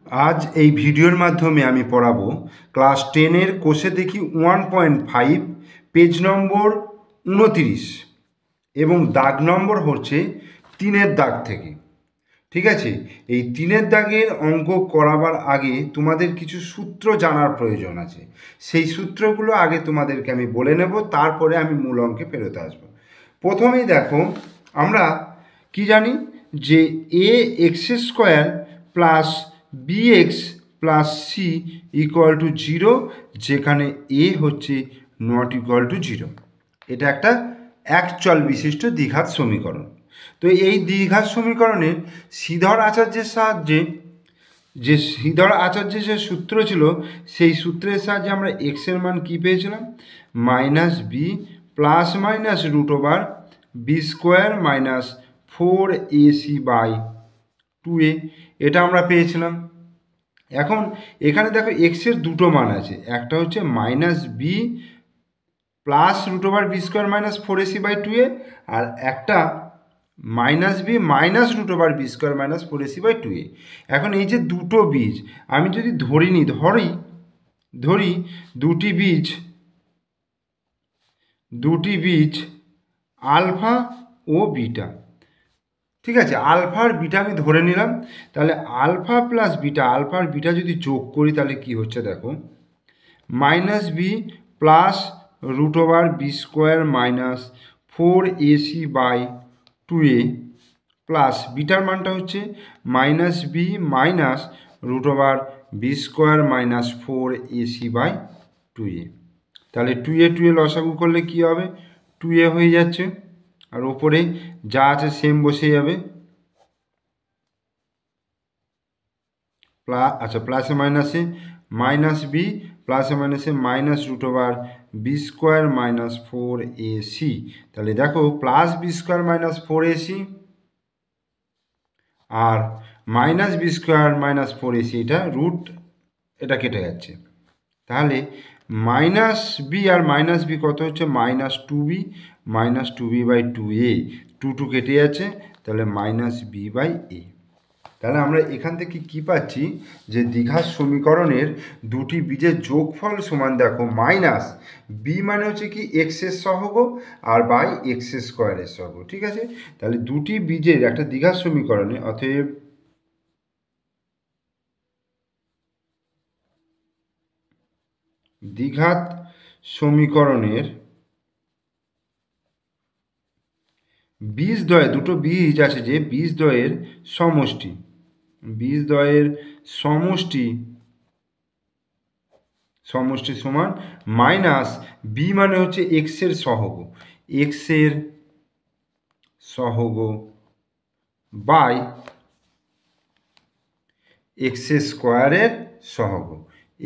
আজ এই ভিডিওর মাধ্যমে আমি পড়াবো ক্লাস 10-এর কোষে দেখি 1.5 পেজ নম্বর 29 এবং দাগ নম্বর হচ্ছে 3-এর দাগ থেকে। ঠিক আছে, এই 3-এর দাগের অঙ্ক করাবার আগে তোমাদের কিছু সূত্র জানার প্রয়োজন আছে। সেই সূত্রগুলো আগে তোমাদেরকে আমি বলে নেব, তারপরে আমি মূল অঙ্কে ফেরত আসবো। প্রথমেই দেখো, আমরা কি জানি যে a x square plus B x plus C equal to 0, যেখানে এ হচ্ছে নট ইকুয়াল টু 0। এটা একটা একচল বিশিষ্ট দ্বিঘাত সমীকরণ। তো এই দ্বিঘাত সমীকরণের শ্রীধর আচার্যের সাহায্যে যে সূত্র ছিল, সেই সূত্রের সাহায্যে আমরা এক্সের মান কী পেয়েছিলাম, minus b plus minus root over b square minus 4ac by 2a, এটা আমরা পেয়েছিলাম। এখন এখানে দেখো এক্সের দুটো মান আছে, একটা হচ্ছে minus b plus root over b square minus 4ac by 2a, আর একটা minus b minus root over b square minus 4ac by 2a। এখন এই যে দুটো বীজ আমি যদি ধরি দুটি বীজ আলফা ও বিটা। ঠিক আছে, আলফা আর বিটা আমি ধরে নিলাম। তাহলে আলফা প্লাস বিটা, আলফা আর বিটা যদি যোগ করি তাহলে কি হচ্ছে দেখো, minus b plus root over b square minus 4ac by 2a plus বিটার মানটা হচ্ছে minus b minus root over b square minus 4ac by 2a। তাহলে 2a লসাগু করলে কি হবে, 2a হয়ে যাচ্ছে, আর ওপরে যা আছে সেম বসে যাবে। প্লাসে মাইনাসে মাইনাস বি প্লাসে মাইনাসে minus root over b square minus 4ac। তাহলে দেখো plus B square minus 4ac আর minus b square minus 4ac, এটা কেটে যাচ্ছে। তাহলে মাইনাস বি আর মাইনাস বি কত হচ্ছে, minus two b by 2a, two কেটে যাচ্ছে, তাহলে মাইনাস বি বাই এ। তাহলে আমরা এখান থেকে কি পাচ্ছি, যে দ্বিঘাত সমীকরণের দুটি বীজের যোগফল সমান দেখো মাইনাস বি মানে হচ্ছে কি এক্সের সহগ আর বাই এক্স স্কোয়ারের সহগ। ঠিক আছে, তাহলে দুটি বীজের একটা দ্বিঘাত সমীকরণে, অতএব দ্বিঘাত সমীকরণের বীজদ্বয়, দুটো বীজ আছে যে বীজদ্বয়ের সমষ্টি সমান মাইনাস বি মানে হচ্ছে এক্সের সহগ বাই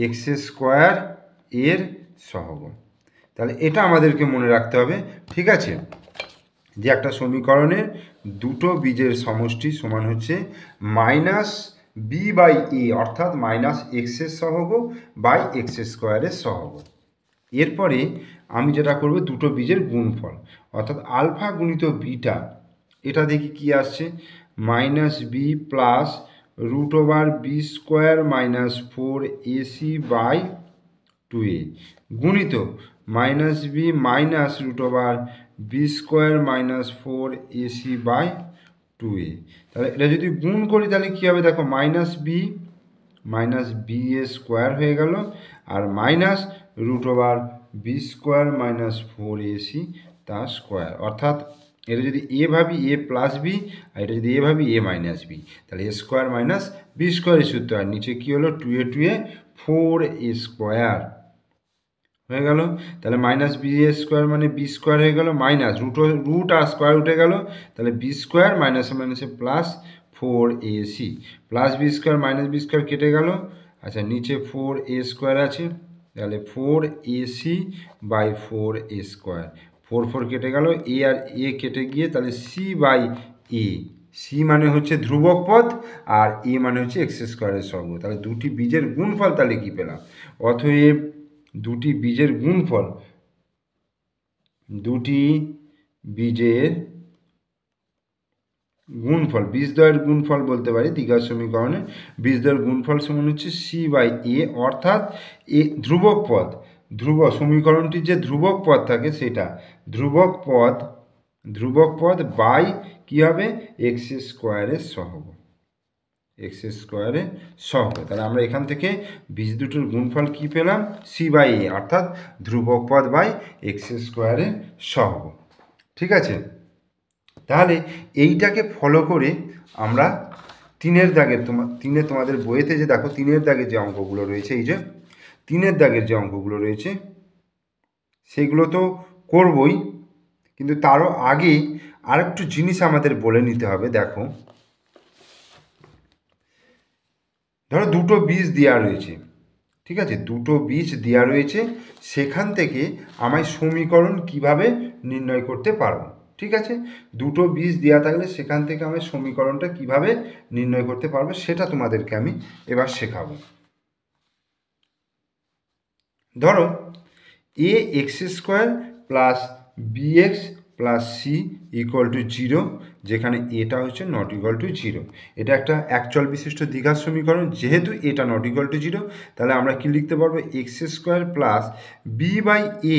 এক্স স্কোয়ারের সহগ। তাহলে এটা আমাদেরকে মনে রাখতে হবে। ঠিক আছে, যে একটা সমীকরণের দুটো বীজের সমষ্টি সমান হচ্ছে মাইনাস বি বাই এ, অর্থাৎ মাইনাস এক্সের সহগ বাই এক্স স্কোয়ারের সহগ। এরপরে আমি যেটা করব, দুটো বীজের গুণফল, অর্থাৎ আলফা গুণিত বিটা, এটা দেখি কি আসছে, minus b plus root over b square minus 4ac by 2a গুণিত minus b minus root over b square minus 4ac by 2a। তাহলে এটা যদি গুণ করি তাহলে কী হবে দেখো, মাইনাস বি এ স্কোয়ার হয়ে গেল, আর minus root over b square minus 4ac তার স্কোয়ার। অর্থাৎ এটা যদি এ ভাবি এ প্লাস বি, আর এটা যদি এ ভাবি এ মাইনাস বি, তাহলে এ স্কোয়ার মাইনাস বি স্কোয়ারের সূত্র। আর নিচে কী হলো, 2a 4a স্কোয়ার হয়ে গেল। তাহলে মাইনাস বি স্কোয়ার মানে বি স্কোয়ার হয়ে গেল, মাইনাস রুট আর স্কোয়ার উঠে গেল, তাহলে বি স্কোয়ার মাইনাসে মাইনাসে plus 4ac plus B square minus b square কেটে গেল। আচ্ছা, নিচে 4a স্কোয়ার আছে, তাহলে 4ac বাই 4a স্কোয়ার, 4 কেটে গেল, এ আর এ কেটে গিয়ে তাহলে সি বাই এ। সি মানে হচ্ছে ধ্রুবক পদ আর এ মানে হচ্ছে এক্স স্কোয়ারের সহগ। তাহলে দুটি বীজের গুণফল তাহলে কি পেলাম, অতএব দুটি বীজের গুণফল গুণফল, বীজদ্বয়ের গুণফল বলতে পারি দ্বিঘাত সমীকরণে। বীজদ্বয়ের গুণফল সমান হচ্ছে c/a, অর্থাৎ এ ধ্রুবক পদ, সমীকরণটির যে ধ্রুবক পদ থাকে সেটা ধ্রুবক পদ বাই কী হবে, এক্স স্কোয়ারের সহগ, তাহলে আমরা এখান থেকে বীজ দুটোর গুণফল কি পেলাম, c/a, অর্থাৎ ধ্রুবক পদ বাই এক্স স্কোয়ারের সহগ। ঠিক আছে, তাহলে এইটাকে ফলো করে আমরা তিনের দাগের তোমাদের বইয়েতে যে দেখো তিনের দাগের যে অঙ্কগুলো রয়েছে, এই যে তিনের দাগের যে অঙ্কগুলো রয়েছে সেগুলো তো করবই, কিন্তু তারও আগে আরেকটু জিনিস আমাদের বলে নিতে হবে। দেখো, ধরো দুটো বীজ দেওয়া রয়েছে, ঠিক আছে, দুটো বীজ দেওয়া রয়েছে, সেখান থেকে আমায় সমীকরণ কিভাবে নির্ণয় করতে পারবো। ঠিক আছে, দুটো বীজ দেওয়া থাকলে সেখান থেকে আমি সমীকরণটা কিভাবে নির্ণয় করতে পারবো সেটা তোমাদেরকে আমি এবার শেখাবো। ধরো a x square plus B x plus C equal to 0, যেখানে এটা হচ্ছে নট ইকুয়াল টু 0। এটা একটা একচল বিশিষ্ট দ্বিঘাত সমীকরণ। যেহেতু এটা নট ইকুয়াল টু 0, তাহলে আমরা কি লিখতে পারবো, x square plus b by a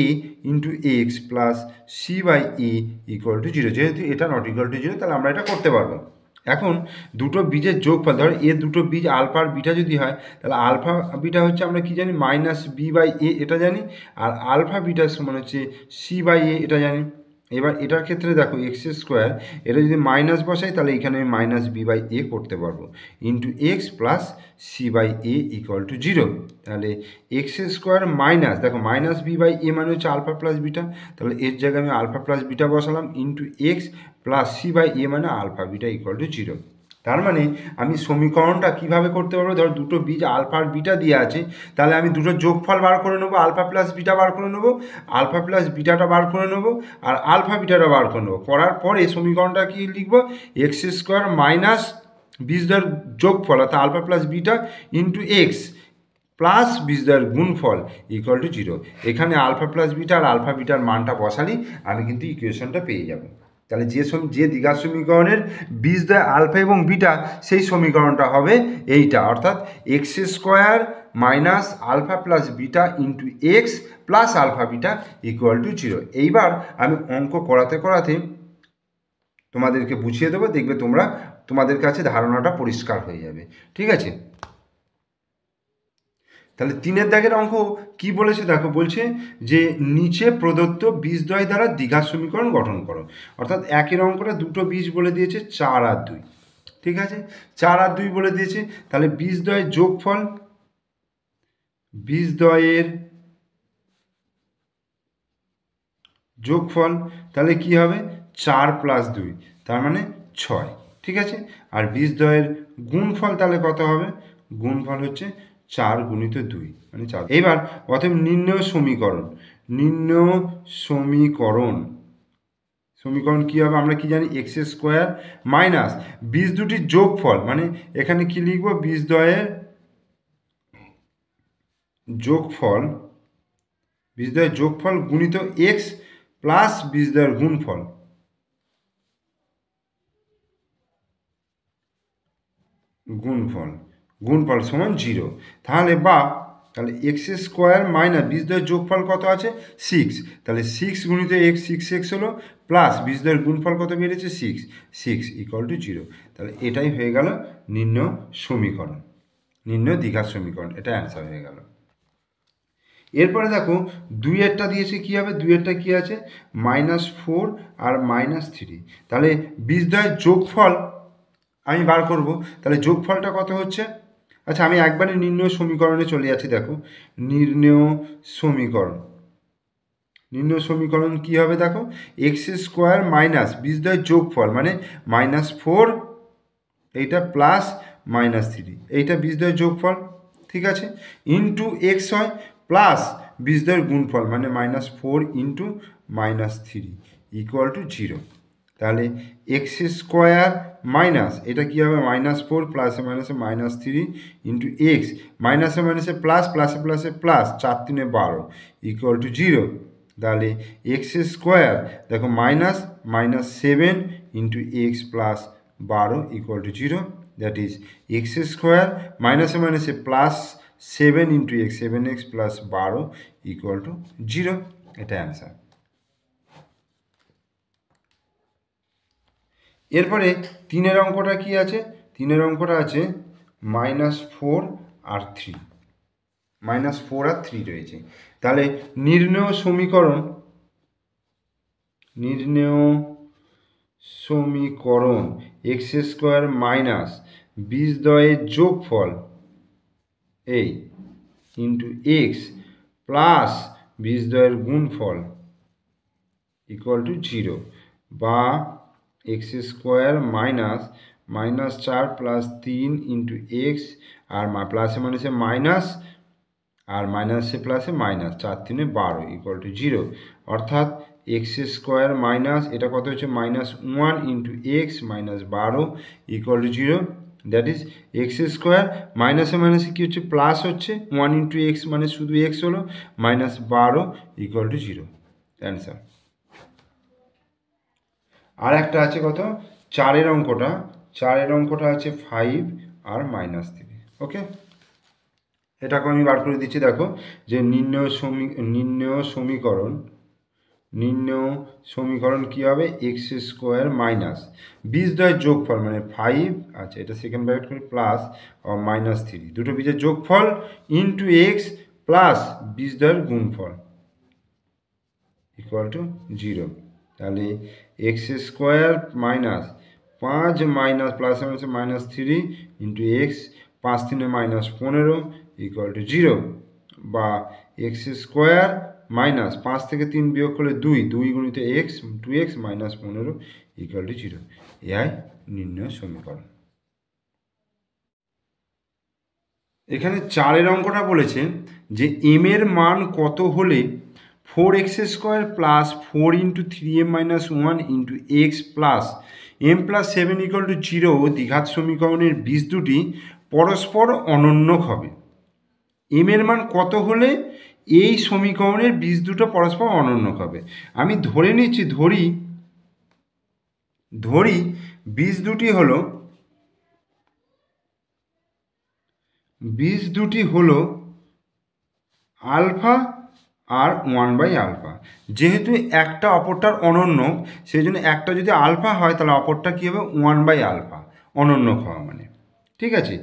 into x plus c by a equal to 0। যেহেতু এটা নট ইকুয়াল টু 0, তাহলে আমরা এটা করতে পারবো। এখন দুটো বীজের যোগফল, ধরো এ দুটো বীজ আলফা আর বিটা যদি হয়, তাহলে আলফা বিটা হচ্ছে আমরা কি জানি, মাইনাস বি বাই এ, এটা জানি, আর আলফা বিটার সমান হচ্ছে সি বাই এ, এটা জানি। এবার এটার ক্ষেত্রে দেখো এক্স স্কোয়ার, এটা যদি মাইনাস বসাই তাহলে এখানে আমি মাইনাস বি বাই এ করতে পারবো, into x plus c by a equal to 0। তাহলে এক্স স্কোয়ার মাইনাস, দেখো মাইনাস বি বাই এ মানে হচ্ছে আলফা প্লাস বিটা, তাহলে এর জায়গায় আমি আলফা প্লাস বিটা বসালাম, into x plus c by a মানে আলফা বিটা ইকুয়াল টু 0। তার মানে আমি সমীকরণটা কিভাবে করতে পারবো, ধর দুটো বীজ আলফা আর বিটা দিয়ে আছে, তাহলে আমি দুটো যোগফল বার করে নেবো, আলফা প্লাস বিটা বার করে নেবো, আলফা প্লাস বিটাটা বার করে নেবো, আর আলফা বিটাটা বার করে নেবো। করার পরে সমীকরণটা কি লিখবো, এক্স স্কোয়ার মাইনাস বীজদ্বয়ের যোগফল অর্থাৎ alpha plus beta into x plus বীজদ্বয়ের গুণফল ইকুয়াল টু 0। এখানে আলফা প্লাস বিটা আর আলফা বিটার মানটা বসালি আমি কিন্তু ইকুয়েশনটা পেয়ে যাব। তাহলে যে দ্বিঘাত সমীকরণের বীজদ্বয় আলফা এবং বিটা, সেই সমীকরণটা হবে এইটা, অর্থাৎ x square minus alpha plus beta into x plus alpha beta equal to 0। এইবার আমি অঙ্ক করাতে করাতে তোমাদেরকে বুঝিয়ে দেবো, দেখবে তোমাদের কাছে ধারণাটা পরিষ্কার হয়ে যাবে। ঠিক আছে, তাহলে তিনের দাগের অঙ্ক কি বলেছে দেখো, বলছে যে নিচে প্রদত্ত বীজদ্বয় দ্বারা দ্বিঘাত সমীকরণ গঠন করো। অর্থাৎ একের অঙ্কটা দুটো বীজ বলে দিয়েছে 4 আর 2। ঠিক আছে, 4 আর 2 বলে দিয়েছে, তাহলে বীজদ্বয়ের যোগফল তাহলে কি হবে, 4 প্লাস 2 তার মানে 6। ঠিক আছে, আর বীজদ্বয়ের গুণফল তাহলে কত হবে, গুণফল হচ্ছে 4 গুণিত 2 মানে 4। এবার অতএব নির্ণয় সমীকরণ কী হবে, আমরা কি জানি, এক্স স্কোয়ার মাইনাস বীজ দুটির যোগফল, মানে এখানে কি লিখব, বীজদ্বয়ের যোগফল গুণিত এক্স প্লাস বীজদ্বয়ের গুণফল সমান 0। তাহলে এক্স স্কোয়ার মাইনাস বীজদ্বয়ের যোগফল কত আছে, 6, তাহলে 6 গুণিত এক্স, 6x হলো, প্লাস বীজদ্বয়ের গুণফল কত বেড়েছে, 6 ইকুয়াল টু 0। তাহলে এটাই হয়ে গেল নির্ণয় দ্বিঘাত সমীকরণ, এটা অ্যান্সার হয়ে গেল। এরপরে দেখো দুইয়েরটা দিয়েছে, কি হবে, দুইয়েরটা কি আছে, -4 আর -3। তাহলে বীজদ্বয়ের যোগফল আমি বার করব, তাহলে যোগফলটা কত হচ্ছে, আচ্ছা আমি একবারে নির্ণয় সমীকরণে চলে যাচ্ছি। দেখো নির্ণয় সমীকরণ কি হবে, দেখো এক্স স্কোয়ার মাইনাস বীজদ্বয়ের যোগফল মানে -4, এইটা প্লাস -3, এইটা বীজদ্বয়ের যোগফল। ঠিক আছে, ইন্টু এক্স হয় প্লাস বীজদ্বয়ের গুণফল মানে -4 ইন্টু -3 ইকুয়াল টু 0। তাহলে এক্স স্কোয়ার মাইনাস এটা কী হবে, -4 প্লাসে মাইনাসে -3 ইন্টু এক্স, মাইনাসে মাইনাসে প্লাস, প্লাসে প্লাসে প্লাস, 4 3 12 ইকুয়াল টু 0। তাহলে এক্স স্কোয়ার দেখো -7 into x plus 12 equal to 0, that is x square মাইনাসে মাইনাসে plus 7 into x, 7x plus 12 equal to 0, এটা অ্যান্সার। এরপরে 3-এর অঙ্কটা কি আছে? 3-এর অঙ্কটা আছে -4 আর 3, -4 আর 3 রয়েছে। তাহলে নির্ণেয় সমীকরণ এক্স স্কোয়ার মাইনাস বীজদ্বয়ের যোগফল এই ইন্টু এক্স প্লাস বীজদ্বয়ের গুণফল ইকুয়াল টু 0, বা x square -4 plus 3 into x আর প্লাসে মাইনাসে মাইনাস আর মাইনাসে প্লাসে মাইনাস, 4 3 12 ইকুয়াল টু 0, অর্থাৎ এক্স স্কোয়ার মাইনাস এটা কত হচ্ছে -1 into x minus 12 equal to 0, that is x square মাইনাসে মাইনাসে কী হচ্ছে প্লাস হচ্ছে, 1 ইন্টু এক্স মানে শুধু এক্স হলো, -12 ইকুয়াল টু 0, অ্যান্সার। আর একটা আছে কত 4-এর অঙ্কটা, 4-এর অঙ্কটা আছে 5 আর -3, ওকে। এটাকে আমি বার করে দিচ্ছি, দেখো যে নির্ণেয় সমীকরণ কী হবে, এক্স স্কোয়ার মাইনাস বীজদ্বয়ের যোগফল মানে 5, আচ্ছা এটা সেকেন্ড ব্র্যাকেট করি, প্লাস -3, দুটো বীজের যোগফল ইন্টু এক্স প্লাস বীজদ্বয়ের গুণফল ইকুয়াল টু 0, তাহলে x square minus 5 minus plus -3 into x, 5 3 -15 equal to 0, বা এক্স স্কোয়ার মাইনাস 5 থেকে 3 বিয়োগ করলে 2 গুণিত x 2x -15 equal to 0, AI নির্ণয় সমীকরণ। এখানে 4-এর অঙ্কটা বলেছে যে এম এর মান কত হলে 4x square plus 4 into 3m - 1 into x plus m plus 7 equal to 0 দ্বিঘাত সমীকরণের বীজ দুটি পরস্পর অনন্যক হবে। এম এর মান কত হলে এই সমীকরণের বীজ দুটো পরস্পর অনন্যক হবে? আমি ধরে নিচ্ছি, ধরি বীজ দুটি হলো আলফা আর 1/α, যেহেতু একটা অপরটার অনন্য, সেই জন্য একটা যদি আলফা হয় তাহলে অপরটা কী হবে 1/α, অনন্যক হওয়া মানে, ঠিক আছে।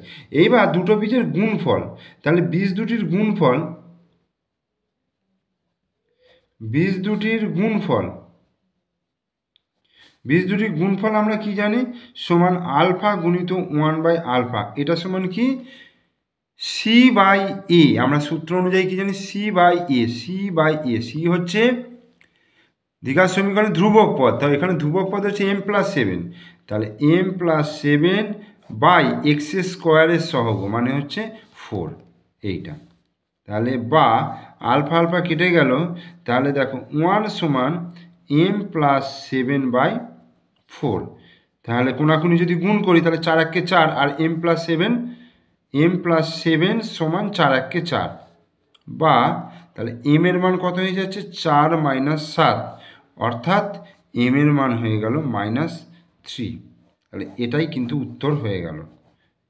এইবার দুটো বীজের গুণফল, তাহলে বীজ দুটির গুণফল আমরা কি জানি, সমান আলফা গুণিত 1/α, এটা সমান কি c/a, আমরা সূত্র অনুযায়ী কি জানি c/a, c হচ্ছে দ্বিঘাত সমীকরণের ধ্রুবক পদ, তাহলে এখানে ধ্রুবক পদ হচ্ছে m+7, তাহলে m+7 বাই এক্স স্কোয়ারের সহগ মানে হচ্ছে 4, এইটা। তাহলে বা আলফা আলফা কেটে গেল, তাহলে দেখো 1 সমান m+7/4, তাহলে কোনাকুনি যদি গুণ করি তাহলে 4 1 4 আর m+7 সমান 4 1 4, বা তাহলে এম এর মান কত হয়ে যাচ্ছে 4 - 7, অর্থাৎ এম এর মান হয়ে গেল -3, তাহলে এটাই কিন্তু উত্তর হয়ে গেল।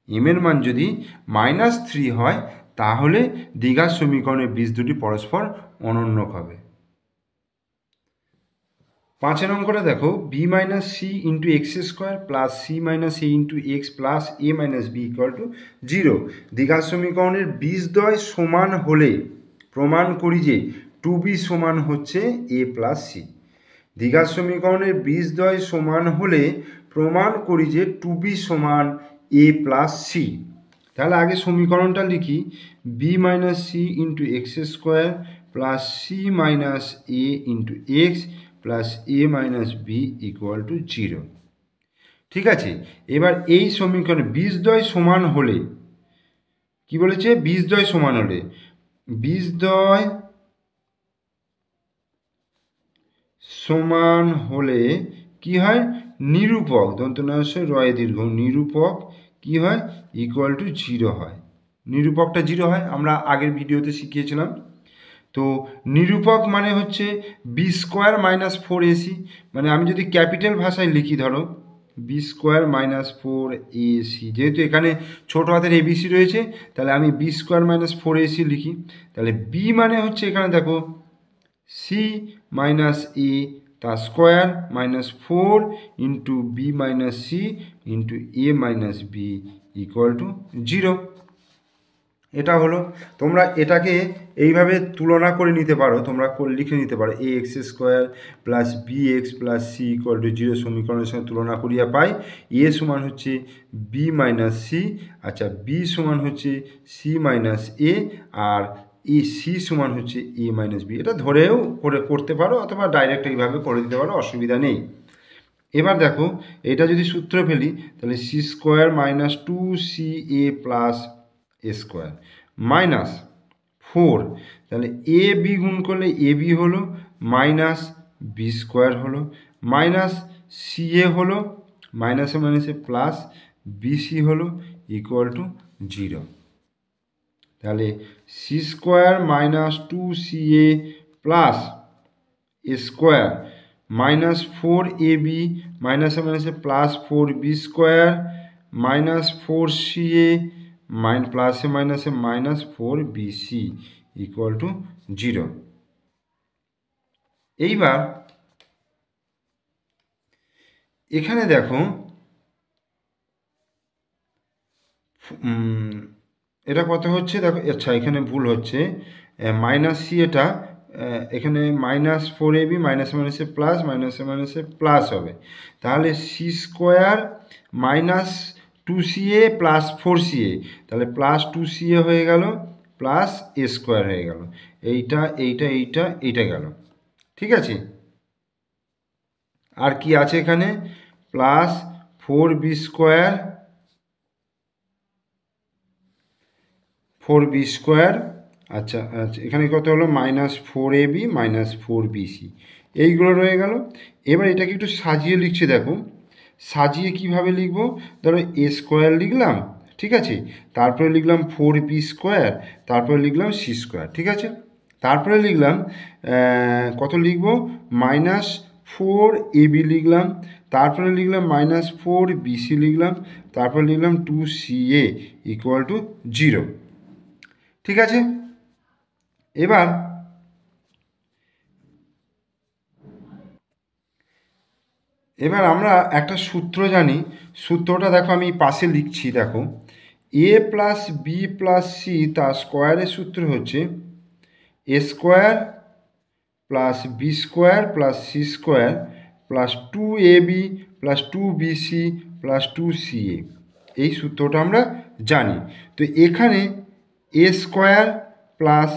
এম এর মান যদি -3 হয় তাহলে দ্বিঘাত সমীকরণের বীজ দুটি পরস্পর অনন্যক হবে। 5-এর অঙ্কটা দেখো b - c into x square plus c - a into x plus a - b equal to 0, দ্বিঘাত সমীকরণের বীজদ্বয় সমান হলে প্রমাণ করি যে 2b সমান হচ্ছে a প্লাস c। দ্বিঘাত সমীকরণের বীজদ্বয় সমান হলে প্রমাণ করি যে 2b সমান a প্লাস c। তাহলে আগে সমীকরণটা লিখি, b - c into x square plus c - a into x plus a - b equal to 0, ঠিক আছে। এবার এই সমীকরণে বীজদ্বয় সমান হলে কি বলেছে, বীজদ্বয় সমান হলে কি হয়, নিরূপক দন্তনাস্যই রয় দীর্ঘ নিরূপক কি হয় ইকুয়াল টু 0 হয়, নিরূপকটা 0 হয়, আমরা আগের ভিডিওতে শিখিয়েছিলাম। তো নিরূপক মানে হচ্ছে b² - 4ac, মানে আমি যদি ক্যাপিটাল ভাষায় লিখি, ধরো বি স্কোয়ার মাইনাস 4ac, যেহেতু এখানে ছোটো হাতের এবিসি রয়েছে তাহলে আমি বি স্কোয়ার মাইনাস 4ac লিখি। তাহলে বি মানে হচ্ছে এখানে দেখো সি মাইনাস এ তার square minus 4 into b minus c into a minus b equal to 0। এটা হলো, তোমরা এটাকে এইভাবে তুলনা করে নিতে পারো, তোমরা লিখে নিতে পারো a x square plus B x plus C equal to 0 সমীকরণের সঙ্গে তুলনা করিয়া পাই এ সমান হচ্ছে বি মাইনাস সি, আচ্ছা বি সমান হচ্ছে সি মাইনাস এ, আর ই সি সমান হচ্ছে এ মাইনাস বি। এটা ধরেও করতে পারো অথবা ডাইরেক্ট এইভাবে করে দিতে পারো, অসুবিধা নেই। এবার দেখো এটা যদি সূত্র ফেলি তাহলে c square minus 2ca plus a square minus 4, তাহলে এ বি গুণ করলে এ বি হলো মাইনাস বি স্কোয়ার হলো মাইনাস সি এ হলো মাইনাসে মাইনাসে প্লাস বিসি হলো ইকুয়াল টু 0। তাহলে c square minus 2ca plus a square minus 4ab মাইনাসে মাইনাসে plus 4b square minus 4ca প্লাসে মাইনাসে মাইনাস 4bc ইকুয়াল টু 0। এইবার এখানে দেখো এটা কত হচ্ছে দেখো, আচ্ছা এখানে ভুল হচ্ছে, মাইনাস সি, এটা এখানে মাইনাস 4ab মাইনাসে মাইনাসে প্লাস মাইনাসে মাইনাসে প্লাস হবে, তাহলে c square minus 2ca plus 4ca, তাহলে প্লাস 2ca হয়ে গেল প্লাস এ স্কোয়ার হয়ে গেল, এইটা এইটা এইটা এইটা গেল, ঠিক আছে। আর কি আছে এখানে plus 4b square 4b square, আচ্ছা আচ্ছা এখানে কত হলো মাইনাস 4ab মাইনাস 4bc, এইগুলো রয়ে গেল। এবার এটাকে একটু সাজিয়ে লিখছি, দেখো সাজিয়ে কিভাবে লিখব, ধরো এ স্কোয়ার লিখলাম, ঠিক আছে, তারপরে লিখলাম 4b স্কোয়ার, তারপরে লিখলাম সি স্কোয়ার, ঠিক আছে, তারপরে লিখলাম কত লিখব মাইনাস 4ab লিখলাম, তারপরে লিখলাম মাইনাস 4bc লিখলাম, তারপরে লিখলাম 2ca ইকুয়াল টু 0, ঠিক আছে। এবার আমরা একটা সূত্র জানি, সূত্রটা দেখো আমি পাশে লিখছি, দেখো a plus b plus c তার স্কোয়ারের সূত্র হচ্ছে a square plus B square plus c square plus 2ab plus 2bc plus 2ca, এই সূত্রটা আমরা জানি। তো এখানে এ স্কোয়ার প্লাস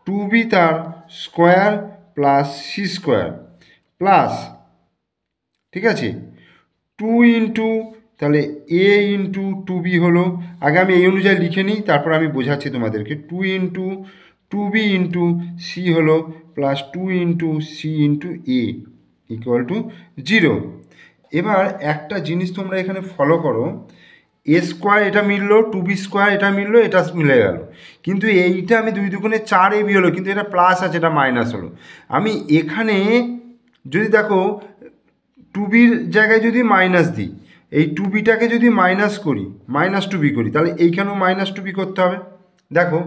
2b তার square plus c square plus, ঠিক আছে, 2 ইন্টু তাহলে এ ইন্টু 2b হলো, আগে আমি এই অনুযায়ী লিখে নিই তারপর আমি বোঝাচ্ছি তোমাদেরকে, 2 ইন্টু 2b ইন্টু সি হলো plus 2 into c into a equal to 0। এবার একটা জিনিস তোমরা এখানে ফলো করো, এ স্কোয়ার এটা মিললো, 2b স্কোয়ার এটা মিললো, এটা মিলে গেল, কিন্তু এইটা আমি 2 দুগুণে 4ab হলো, কিন্তু এটা প্লাস আছে এটা মাইনাস হলো। আমি এখানে যদি দেখো 2bর জায়গায় যদি মাইনাস দিই, এই 2bটাকে যদি মাইনাস করি, মাইনাস 2b করি, তাহলে এইখানেও মাইনাস 2b করতে হবে। দেখো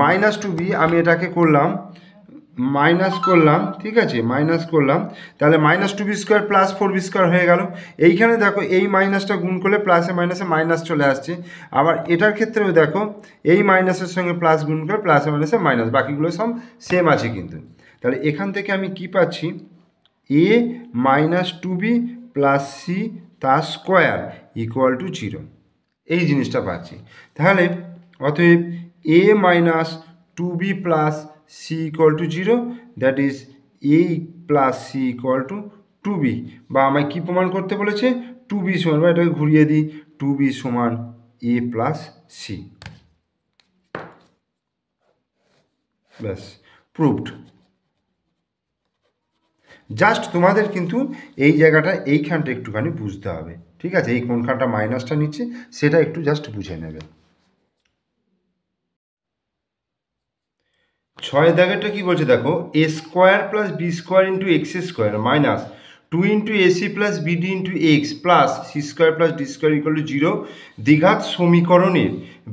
মাইনাস 2b আমি এটাকে করলাম মাইনাস করলাম, ঠিক আছে, মাইনাস করলাম, তাহলে minus 2b square plus 4b square হয়ে গেল। এইখানে দেখো এই মাইনাসটা গুণ করলে প্লাসে মাইনাসে মাইনাস চলে আসছে, আবার এটার ক্ষেত্রেও দেখো এই মাইনাসের সঙ্গে প্লাস গুণ করে প্লাসে মাইনাসে মাইনাস, বাকিগুলো সব সেম আছে কিন্তু। তাহলে এখান থেকে আমি কি পাচ্ছি, a minus 2b plus c তার স্কোয়ার ইকুয়াল টু 0, এই জিনিসটা পাচ্ছি। তাহলে অতএব a minus 2b plus C equal to 0, that is a plus C equal to 2b, বা আমায় কী প্রমাণ করতে বলেছে 2b সমান, বা এটাকে ঘুরিয়ে দিই 2b সমান এ প্লাস সি, ব্যাস প্রুভড। জাস্ট তোমাদের কিন্তু এই জায়গাটা এইখানটা একটুখানি বুঝতে হবে, ঠিক আছে, এই কোনখানটা মাইনাসটা নিচ্ছে সেটা একটু জাস্ট বুঝে নেবে। 6 দাগেরটা কি বলছে দেখো, a square plus B square into x square minus 2 into AC plus b d into x plus c square plus D square equal to 0 দ্বিঘাত সমীকরণের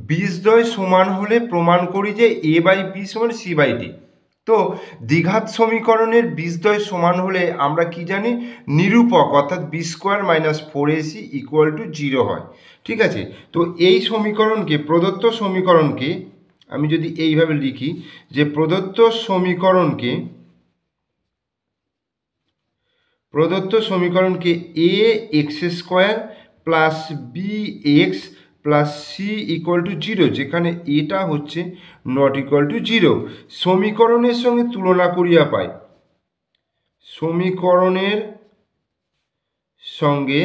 বীজদ্বয় সমান হলে প্রমাণ করি যে এ বাই বি সমান সি বাই ডি। তো দ্বিঘাত সমীকরণের বীজদ্বয় সমান হলে আমরা কি জানি, নিরূপক অর্থাৎ b square minus 4ac equal to 0 হয়। ঠিক আছে, তো এই সমীকরণকে, প্রদত্ত সমীকরণকে আমি যদি এইভাবে লিখি যে প্রদত্ত সমীকরণকে a x square plus B x plus C equal to 0, যেখানে এটা হচ্ছে নট ইকুয়াল টু 0, সমীকরণের সঙ্গে তুলনা করিয়া পাই। সমীকরণের সঙ্গে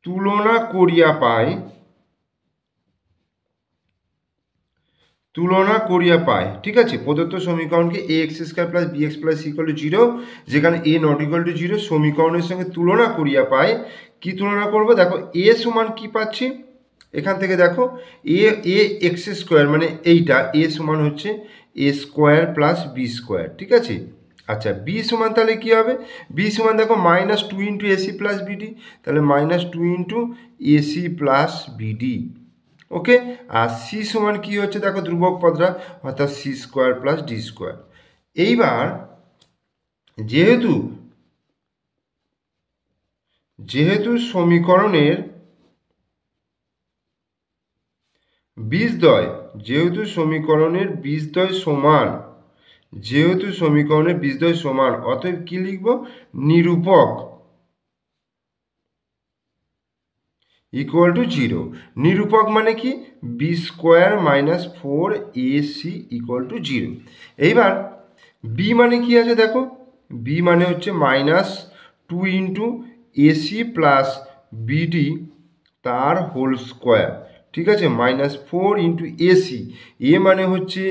তুলনা করিয়া পাই। ঠিক আছে, প্রদত্ত সমীকরণকে a x square plus B x plus equal to 0, যেখানে এ নট ইকুয়াল টু 0, সমীকরণের সঙ্গে তুলনা করিয়া পাই। কি তুলনা করব, দেখো এ সমান কি পাচ্ছি, এখান থেকে দেখো এ এক্স স্কোয়ার মানে এইটা, এ সমান হচ্ছে a square plus B square. ঠিক আছে, আচ্ছা বি সমান তাহলে কি হবে, বি সমান দেখো minus 2 into AC plus BD, তাহলে minus 2 into AC plus BD. Okay, আর সি সমান কি হচ্ছে দেখো ধ্রুবক পদটা, অর্থাৎ C square plus D square. এইবার যেহেতু সমীকরণের বীজদ্বয় সমান, অতএব কি লিখব, নিরূপক ইকুয়াল টু 0। নিরূপক মানে কি, b square minus 4ac equal to 0। এইবার বি মানে কি আছে দেখো, বি মানে হচ্ছে minus 2 into AC plus BD তার হোল স্কোয়ার। ঠিক আছে, মাইনাস 4 ইন্টু এসি, এ মানে হচ্ছে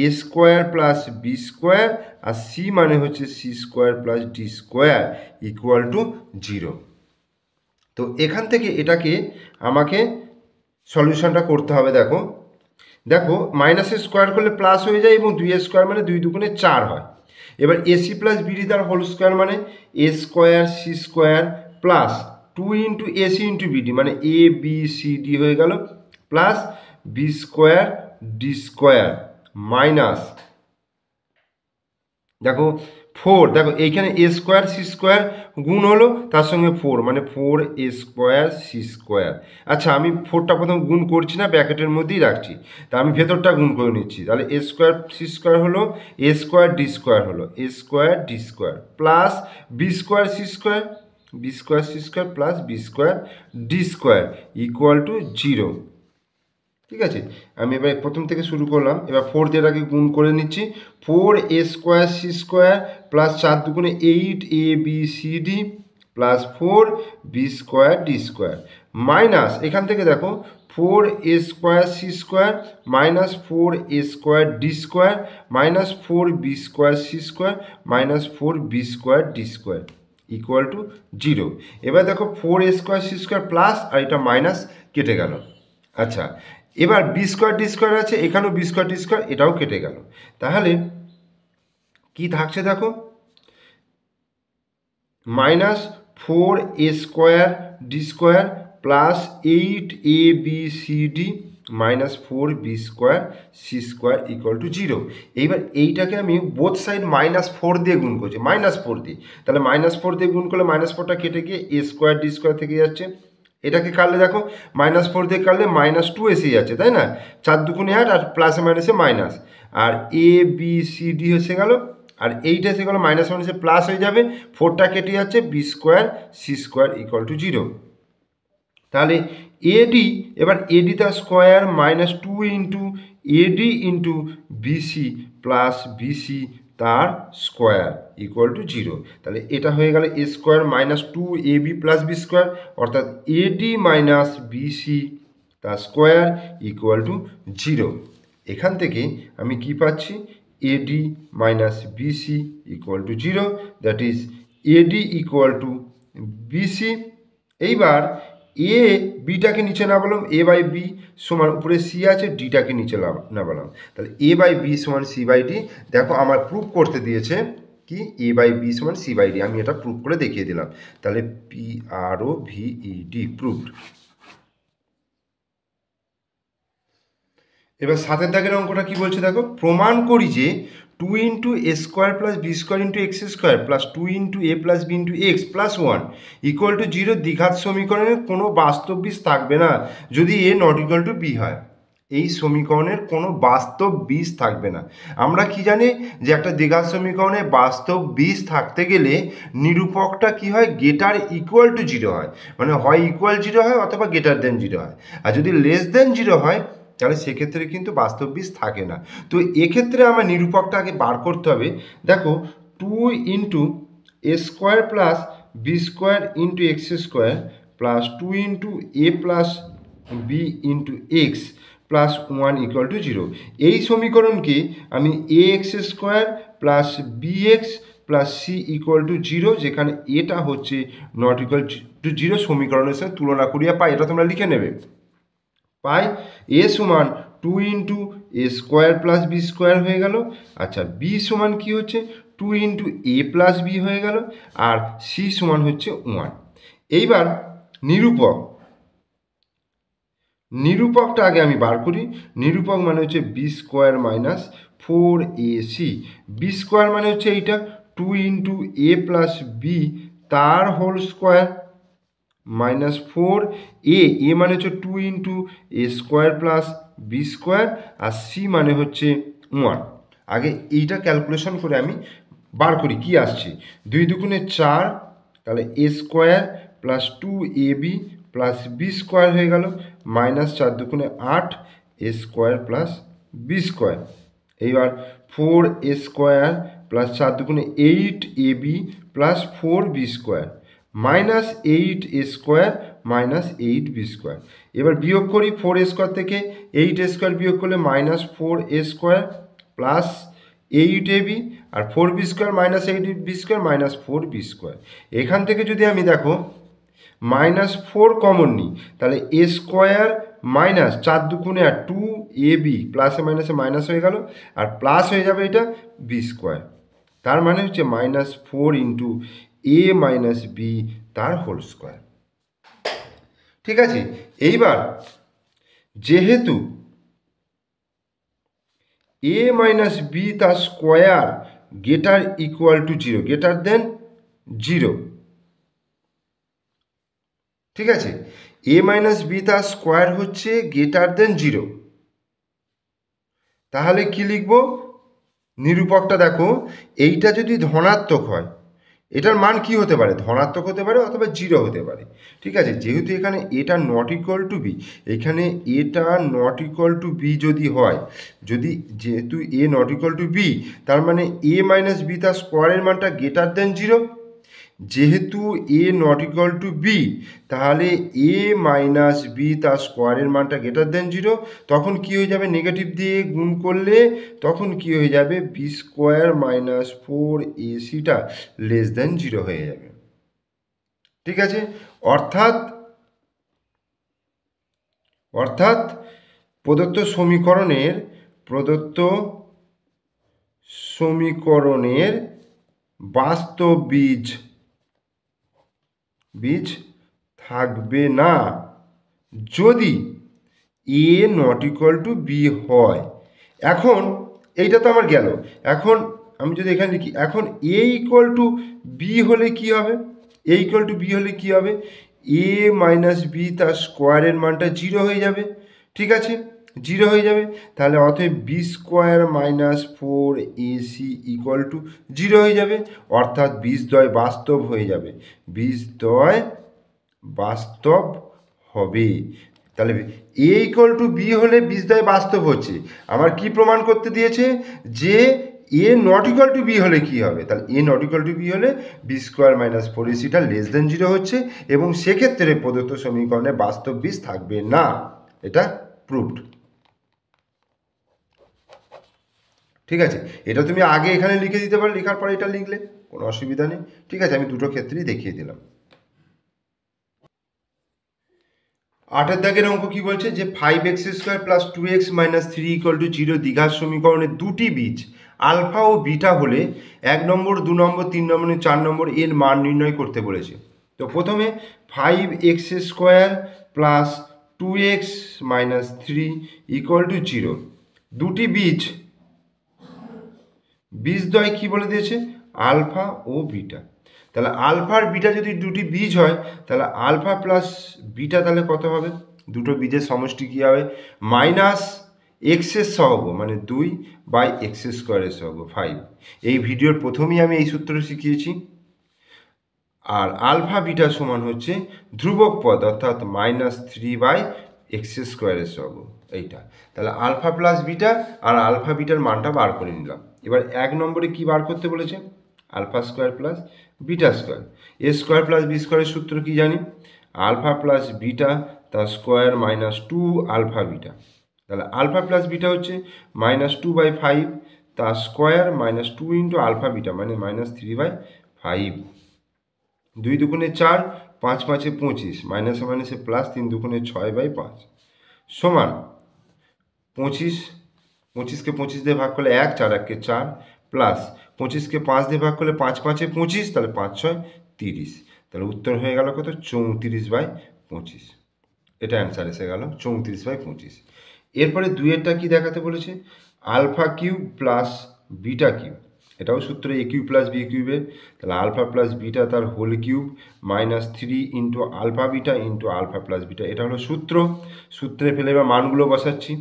a square plus B square, আর সি মানে হচ্ছে c square plus D square equal to 0। তো এখান থেকে এটাকে আমাকে সলিউশনটা করতে হবে। দেখো মাইনাসের স্কোয়ার করলে প্লাস হয়ে যায় এবং 2 স্কোয়ার মানে 2 দুগুণে 4 হয়। এবার এসি প্লাস বিডি তার হোল স্কোয়ার মানে A square C square plus 2 into AC into BD মানে এ বি সি ডি হয়ে গেল, plus B square D square minus দেখো 4, দেখো এইখানে এ স্কোয়ার সি স্কোয়ার গুণ হলো, তার সঙ্গে 4 মানে 4 এ স্কোয়ার সি স্কোয়ার। আচ্ছা আমি 4টা প্রথম গুণ করছি না, ব্র্যাকেটের মধ্যেই রাখছি, তা আমি ভেতরটা গুণ করে নিচ্ছি। তাহলে এ স্কোয়ার সি স্কোয়ার হলো, এ স্কোয়ার ডি স্কোয়ার হলো, A square D square plus B square C square, B square C square plus B square D square equal to 0। ঠিক আছে, আমি এবার প্রথম থেকে শুরু করলাম, এবার 4 দিয়ে আগে গুণ করে নিচ্ছি। 4 এ স্কোয়ার সি স্কোয়ার প্লাস 4 দুগুণে 8 A B C D plus 4 B square D square minus এখান থেকে দেখো 4 এ square C square minus 4 A square D square minus 4 B square C square minus 4 B square D square equal to 0। এবার দেখো 4 এ square C square plus আর এটা minus কেটে গেল। আচ্ছা এবার বি স্কোয়ার ডি স্কোয়ার আছে, এখানেও বি স্কোয়ার ডি স্কোয়ার, এটাও কেটে গেল। তাহলে কি থাকছে দেখো, minus 4 A square D square plus 8 A B C d minus 4 B square C square equal to 0। এইবার এইটাকে আমি বোথ সাইড মাইনাস 4 দিয়ে গুণ করছি, মাইনাস 4 দিয়ে, তাহলে মাইনাস 4 দিয়ে গুণ করলে মাইনাস 4টা কেটে গিয়ে এ স্কোয়ার ডি স্কোয়ার থেকে যাচ্ছে। এটাকে কাটলে দেখো মাইনাস 4 দিয়ে কাটলে মাইনাস 2 এসে যাচ্ছে, তাই না, 4 দুগুণে 8 আর প্লাসে মাইনাসে minus, R A B C D এসে গেল, আর এইটা এসে গেল মাইনাস মাইনাসে প্লাস হয়ে যাবে, 4টা কেটে যাচ্ছে, b square C square equal to 0। তাহলে এডি, এবার এডি তার square minus 2 into ad into bc plus bc তার স্কোয়ার ইকুয়াল টু 0। তাহলে এটা হয়ে গেল a square minus 2 a b plus B square, অর্থাৎ এডি মাইনাস বিসি তার স্কোয়ার ইকুয়াল টু 0। এখান থেকে আমি কি পাচ্ছি, ad minus bc equal to 0, that is ad equal to bc. এইবার এ বিটাকে নিচে নামালাম, এ বাই বি সমান উপরে সি আছে, ডিটাকে নিচে নামালাম, তাহলে এ বাই বি সমান সি বাই ডি। দেখো আমার প্রুফ করতে দিয়েছে কি এ বাই বি সমান সি বাই ডি। আমি এটা প্রুভ করে দেখিয়ে দিলাম। তাহলে PROVED প্রুভড। এবার 7 দাগের অঙ্কটা কি বলছে দেখো, প্রমাণ করি যে 2 into A square plus B square into x square plus 2 into A plus B into x plus 1 equal to 0 দ্বিঘাত সমীকরণের কোনো বাস্তব বীজ থাকবে না যদি a not equal to b হয়। এই সমীকরণের কোনো বাস্তব বীজ থাকবে না। আমরা কি জানি যে একটা দ্বিঘাত সমীকরণে বাস্তব বীজ থাকতে গেলে নিরূপকটা কি হয়, গেটার ইকুয়াল টু 0 হয়, মানে হয় ইকুয়াল 0 হয় অথবা গেটার দেন 0 হয়। আর যদি লেস দেন 0 হয় তাহলে সেক্ষেত্রে কিন্তু বাস্তব বীজ থাকে না। তো এক্ষেত্রে আমার নিরূপকটা আগে বার করতে হবে। দেখো 2 into A square plus B square into x square plus 2 into A plus B into x plus 1 equal to 0। এই সমীকরণকে আমি A x square plus B x plus C equal to 0, যেখানে এটা হচ্ছে নট ইকুয়াল টু 0 সমীকরণের সাথে তুলনা করিয়া পাই। এটা তোমরা লিখে নেবে। পাই এ সমান 2 ইন্টু এ স্কোয়ার প্লাস বি স্কোয়ার হয়ে গেল। আচ্ছা, বি সমান কি হচ্ছে 2 ইন্টু এ প্লাস বি হয়ে গেল, আর সি সমান হচ্ছে 1। এইবার নিরূপকটা আগে আমি বার করি। নিরূপক মানে হচ্ছে b square minus 4ac। B square মানে হচ্ছে এইটা 2 ইন্টু এ প্লাস বি তার হোল স্কোয়ার মাইনাস 4 এ মানে হচ্ছে 2 ইন্টু এ স্কোয়ার প্লাস বি স্কোয়ার, আর সি মানে হচ্ছে 1। আগে এইটা ক্যালকুলেশন করে আমি বার করি কি আসছে। 2 দুগুণে 4, তাহলে A square plus 2ab plus B square হয়ে গেল, মাইনাস 4 দুগুণে 8 A square plus B square. এইবার 4a স্কোয়ার প্লাস 4 দুগুণে 8ab plus 4b square minus 8a square minus 8b square. এবার বিয়োগ করি 4a স্কোয়ার থেকে 8a স্কোয়ার বিয়োগ করলে minus 4a square plus 8ab আর 4b square minus 8b square minus 4b square. এখান থেকে যদি আমি দেখো মাইনাস 4 কমন নিই, তাহলে এ স্কোয়ার মাইনাস 4 দুগুণে আর 2ab প্লাসে মাইনাসে মাইনাস হয়ে গেল, আর প্লাস হয়ে যাবে এটা বি স্কোয়ার। তার মানে হচ্ছে minus 4 into a minus B তার হোল স্কোয়ার। ঠিক আছে, এইবার যেহেতু এ মাইনাস বি তার স্কোয়ার গেটার ইকুয়াল টু 0, গেটার দেন 0, ঠিক আছে, এ মাইনাস বি তার স্কোয়ার হচ্ছে গেটার দেন 0, তাহলে কি লিখব, নিরূপকটা দেখো এইটা যদি ধনাত্মক হয় এটার মান কি হতে পারে, ধনাত্মক হতে পারে অথবা 0 হতে পারে। ঠিক আছে, যেহেতু এখানে এটা নট ইকুয়াল টু বি, এখানে এটা নট ইকুয়াল টু বি যদি হয়, যদি যেহেতু এ নট ইকুয়াল টু বি, তার মানে এ মাইনাস বি তার স্কোয়ারের মানটা গেটার দেন 0। যেহেতু এ নট ইকুয়াল টু বি, তাহলে এ মাইনাস বি তার স্কোয়ারের মানটা গ্রেটার দেন 0। তখন কি হয়ে যাবে, নেগেটিভ দিয়ে গুণ করলে তখন কি হয়ে যাবে, বি স্কোয়ার মাইনাস 4ac-টা লেস দেন 0 হয়ে যাবে। ঠিক আছে, অর্থাৎ প্রদত্ত সমীকরণের বাস্তব বীজ থাকবে না যদি a not equal to b হয়। এখন এইটা তো আমার গেল। এখন আমি যদি এখানে লিখি, এখন এ ইকুয়াল টু বি হলে কি হবে, এ ইকুয়াল টু বি হলে কি হবে, এ মাইনাস বি তার স্কোয়ারের মানটা 0 হয়ে যাবে। ঠিক আছে, 0 হয়ে যাবে, তাহলে অতএব b square minus 4ac equal to 0 হয়ে যাবে, অর্থাৎ বীজদ্বয় বাস্তব হয়ে যাবে, বীজদ্বয় বাস্তব হবে। তাহলে এ ইকুয়াল টু বি হলে বীজদ্বয় বাস্তব হচ্ছে। আমার কি প্রমাণ করতে দিয়েছে, যে A not equal to B হলে কি হবে, তাহলে A not equal to B হলে বি স্কোয়ার মাইনাস 4ac-টা লেস দেন 0 হচ্ছে, এবং সেক্ষেত্রে প্রদত্ত সমীকরণে বাস্তব বীজ থাকবে না। এটা প্রুভড। ঠিক আছে, এটা তুমি আগে এখানে লিখে দিতে পারো, লেখার পরে এটা লিখলে কোনো অসুবিধা নেই। ঠিক আছে, আমি দুটো ক্ষেত্রেই দেখিয়ে দিলাম। 8 দাগের অঙ্ক কি বলছে, যে 5x² plus 2x minus 3 equal to 0 দ্বিঘাত সমীকরণের দুটি বীজ আলফা ও বিটা হলে 1 নম্বর 2 নম্বর 3 নম্বর 4 নম্বর এর মান নির্ণয় করতে বলেছে। তো প্রথমে 5x² plus 2x minus 3 equal to 0। দুটি বীজদ্বয় কী বলে দিয়েছে? আলফা ও বিটা। তাহলে আলফা আর বিটা যদি দুটি বীজ হয় তাহলে আলফা প্লাস বিটা তাহলে কত হবে? দুটো বীজের সমষ্টি কী হবে? মাইনাস এক্সের সহগ মানে 2/x² সহগ 5। এই ভিডিওর প্রথমেই আমি এই সূত্র শিখিয়েছি। আর আলফা বিটা সমান হচ্ছে ধ্রুবক পদ অর্থাৎ -3/x² সহগ এইটা। তাহলে আলফা প্লাস বিটা আর আলফা বিটার মানটা বার করে নিলাম। এবার 1 নম্বরে কি বার করতে বলেছে? Alpha square plus beta square. A square plus B স্কোয়ারের সূত্র কি জানি? আলফা প্লাস বিটা তার স্কোয়ার মাইনাস 2 আলফা বিটা। তাহলে আলফা প্লাস বিটা হচ্ছে -2/5 তার square minus 2 into alpha beta মানে -3/5। 2 দুগুণে 4, 5 5-এ 25, মাইনাসে মাইনাসে প্লাস 3 দুগুণে 6/5 সমান 25। 25কে 25 দিয়ে ভাগ করলে 1, 4 1-কে 4 প্লাস 25কে 5 দিয়ে ভাগ করলে 5 5-এ 25, তাহলে 5 6 30। তাহলে উত্তর হয়ে গেল কত? 34/25। এটা অ্যান্সার এসে গেল 34/25। এরপরে দুইয়েরটা কি দেখাতে বলেছে? Alpha cube plus beta cube. এটাও সূত্র এ কিউব প্লাস বি কিউবের। তাহলে আলফা প্লাস বিটা তার whole cube -3 into alpha beta into alpha plus beta. এটা হলো সূত্র। সূত্রে ফেলে এবার মানগুলো বসাচ্ছি।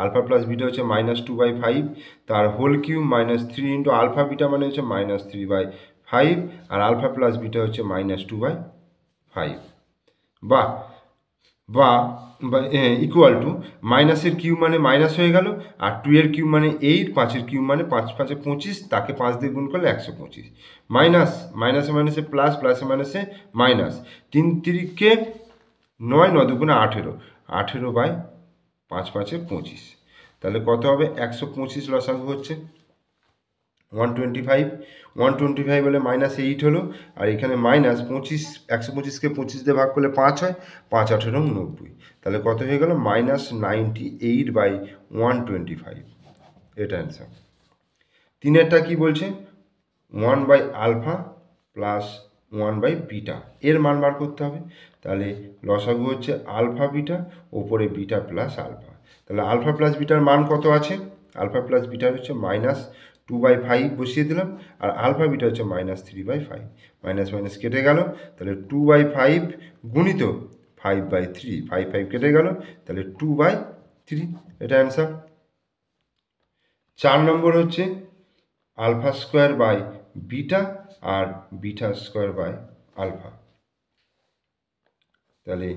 আলফা প্লাস বিটা হচ্ছে -2/5 তার whole cube -3 into alpha beta মানে হচ্ছে -3/5 আর আলফা প্লাস বিটা হচ্ছে -2/5 বা ইকুয়াল টু মাইনাসের কিউব মানে মাইনাস হয়ে গেল আর 2 এর কিউব মানে 8, 5-এর কিউব মানে 5 5-এ 25, তাকে 5 দিয়ে গুণ করলে 125 মাইনাস মাইনাসে মাইনাসে প্লাস প্লাসে মাইনাসে মাইনাস 3 3-কে 9, 9 দুগুণে 18, 18/5 5-এ 25। তাহলে কত হবে? 125 লসাগু হচ্ছে 125। 125 হলে -8 হলো আর এখানে -25, 125কে 25 দিয়ে ভাগ করলে 5 হয়, 5 18 90। তাহলে কত হয়ে গেল? -98/125। এটা অ্যান্সার। তিনেরটা কি বলছে? 1/α প্লাস 1/β এর মান বার করতে হবে। তাহলে লসাগু হচ্ছে আলফা বিটা ওপরে বিটা প্লাস আলফা। তাহলে আলফা প্লাস বিটার মান কত আছে? আলফা প্লাস বিটার হচ্ছে -2/5 বসিয়ে দিলাম আর আলফা বিটা হচ্ছে -3/5। মাইনাস মাইনাস কেটে গেল, তাহলে 2/5 গুণিত 5/3, 5 5 কেটে গেল, তাহলে 2/3। এটা অ্যান্সার। 4 নম্বর হচ্ছে আলফা স্কোয়ার বাই বিটা আর বিটা স্কোয়ার বাই আলফা। তাহলে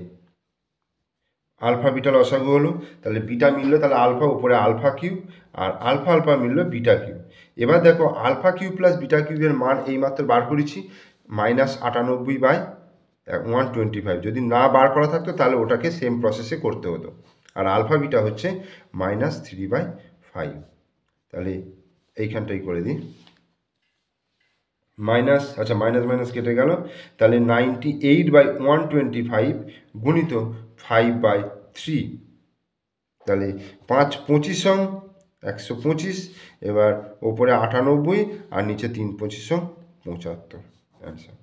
আলফা বিটা লসাগু হলো, তাহলে বিটা মিললো তাহলে আলফা উপরে আলফা কিউব আর আলফা আলফা মিললো বিটা কিউব। এবার দেখো আলফা কিউব প্লাস বিটা কিউবের মান এইমাত্র বার করেছি -98/125। যদি না বার করা থাকতো তাহলে ওটাকে সেম প্রসেসে করতে হতো। আর আলফা বিটা হচ্ছে -3/5। তাহলে এইখানটাই করে দিই মাইনাস, আচ্ছা মাইনাস মাইনাস কেটে গেল, তাহলে 98/125 গুণিত 5/3। তাহলে 5 25 125, এবার ওপরে 98 আর নিচে 3 25 75 অ্যান্সার।